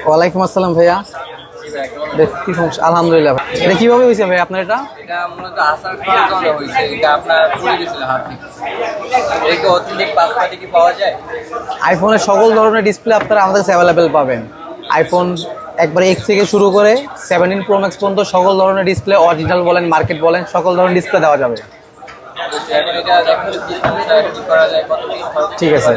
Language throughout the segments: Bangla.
ওয়ালাইকুম আসসালাম ভাইয়া। কি সমস্যা? আলহামদুলিল্লাহ। এটা কিভাবে হয়েছে ভাই আপনার? এটা মূলত আসার কারণে হয়েছে, এটা আপনার পড়ে গেছিল হাত থেকে। এটা কি অথেন্টিক পার্টস পার্টি কি পাওয়া যায়? আইফোনের সকল ধরনের ডিসপ্লে আপনারা আমাদের কাছে অ্যাভেলেবেল পাবেন। আইফোন একবারে এক্স থেকে শুরু করে 17 প্রো ম্যাক্স পর্যন্ত সকল ধরনের ডিসপ্লে, অরিজিনাল বলেন মার্কেট বলেন, সকল ধরনের ডিসপ্লে দেওয়া যাবে। এখন এটা দেখুন কি করা যায়, কত ঠিক আছে।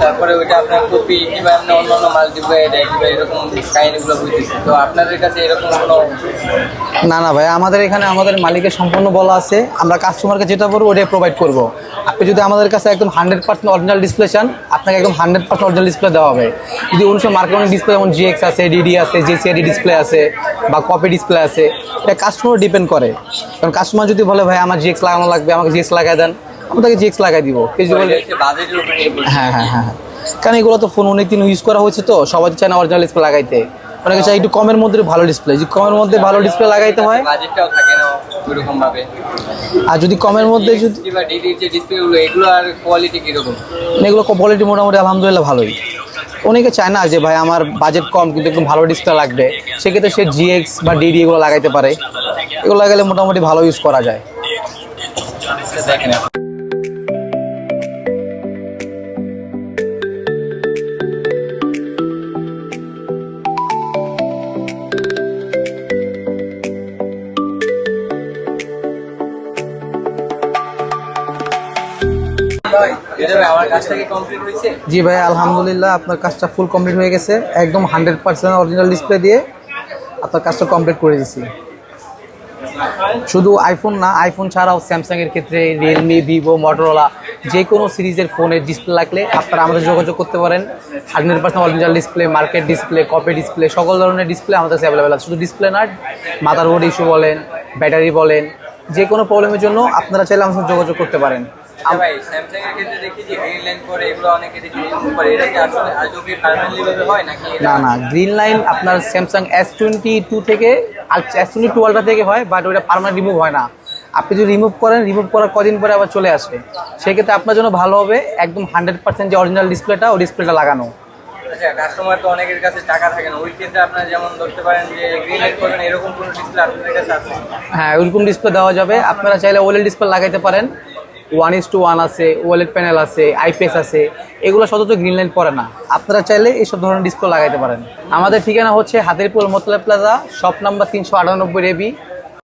তারপরে ওইটা আপনার কপি কিংবা এমনি অন্যান্য মাল্টিপ্লায়ার কিংবা এরকম কাহিনীগুলো বুঝতেছি, তো আপনাদের কাছে এরকম কোনো? না ভাই, আমাদের এখানে আমাদের মালিকের সম্পূর্ণ বলা আছে, আমরা কাস্টমারকে যেটা বলবো ওটাই প্রোভাইড করবো। আপনি যদি আমাদের কাছে একদম 100% অরিজিনাল ডিসপ্লে চান, আপনাকে একদম 100% অরিজিনাল ডিসপ্লে দেওয়া হবে। যদি অন্য সময় মার্কেট অনেক ডিসপ্লে যেমন জিএক্স আছে, ডিডি আছে, জেসিআইডি ডিসপ্লে আছে বা কপি ডিসপ্লে আছে, এটা কাস্টমার ডিপেন্ড করে। কারণ কাস্টমার যদি বলে ভাই আমার জিএক্স লাগানো লাগবে, আমাকে জিএক্স লাগাই দেন, আমরা তাকে জিএক্স লাগাই দিব। হ্যাঁ, কারণ এগুলো তো ফোন অনেক দিন ইউজ করা হয়েছে, তো সবাই চায় না অরিজিনাল ডিসপ্লে লাগাইতে। অনেকে চাই একটু কমের মধ্যে ভালো ডিসপ্লে, যদি কমের মধ্যে ভালো ডিসপ্লে লাগাইতে হয়, বাজেটটাও থাকে না ওইরকম ভাবে। আর যদি কমের মধ্যে যদি ডিডির যে ডিসপ্লেগুলো, এগুলো আর কোয়ালিটি কিরকম? এগুলো কোয়ালিটি মোটামুটি আলহামদুলিল্লাহ ভালোই। অনেকে চায় না যে ভাই আমার বাজেট কম কিন্তু একদম ভালো ডিসপ্লে লাগবে, সেক্ষেত্রে সে জিএক্স বা ডিডি এগুলো লাগাইতে পারে। এগুলো লাগালে মোটামুটি ভালো ইউজ করা যায়। দেখেন জি ভাই, আলহামদুলিল্লাহ আপনার কাজটা ফুল কমপ্লিট হয়ে গেছে। একদম 100% অরিজিনাল ডিসপ্লে দিয়ে আপনার কাজটা কমপ্লিট করে দিয়েছি। শুধু আইফোন না, আইফোন ছাড়াও স্যামসাংয়ের ক্ষেত্রে রিয়েলমি, ভিভো, মটোরোলা যে কোনো সিরিজের ফোনের ডিসপ্লে লাগলে আপনারা আমাদের যোগাযোগ করতে পারেন। 100% original display, market display, copy display, সকল ধরনের ডিসপ্লে আমাদের কাছে অ্যাভেলেবেল আছে। শুধু ডিসপ্লে না, মাদারবোর্ড ইস্যু বলেন, ব্যাটারি বলেন, যে কোনো প্রবলেমের জন্য আপনারা চাইলে আমার সাথে যোগাযোগ করতে পারেন। ভাই স্যামসাং এর ক্ষেত্রে দেখি যে গ্রিন লাইন করে, এগুলো অনেকে দেখি রিমুভ করে, এটা কি আসলে আজও কি পার্মানেন্টলি ভাবে হয় নাকি? না, গ্রিন লাইন আপনার স্যামসাং S22 থেকে S22 আলট্রা থেকে হয়, বাট ওটা পার্মানেন্ট রিমুভ হয় না। আপনি যদি রিমুভ করেন, রিমুভ করার কদিন পরে আবার চলে আসে, সেক্ষেত্রে আপনার জন্য ভালো হবে একদম 100% যে অরিজিনাল ডিসপ্লেটা, ওই ডিসপ্লেটা লাগানো। আচ্ছা, কাস্টমার তো অনেকের কাছে টাকা থাকে না, ওই ক্ষেত্রে আপনারা যেমন ধরতে পারেন যে গ্রিন লাইট করবেন, এরকম কোনো ডিসপ্লে আপনাদের কাছে আছে? হ্যাঁ, ওইরকম ডিসপ্লে দেওয়া যাবে। আপনারা চাইলে ওএলইডি ডিসপ্লে লাগাইতে পারেন। 1:1 আছে, ওএলইডি প্যানেল আছে, আইপিএস আছে, এগুলো সচরাচর গ্রিন লাইন পড়ে না। আপনারা চাইলে এইসব ধরনের ডিসপ্লে লাগাইতে পারেন। আমাদের ঠিকানা হচ্ছে হাতিরপুল মোতলা প্লাজা, শপ নাম্বার 398 AB।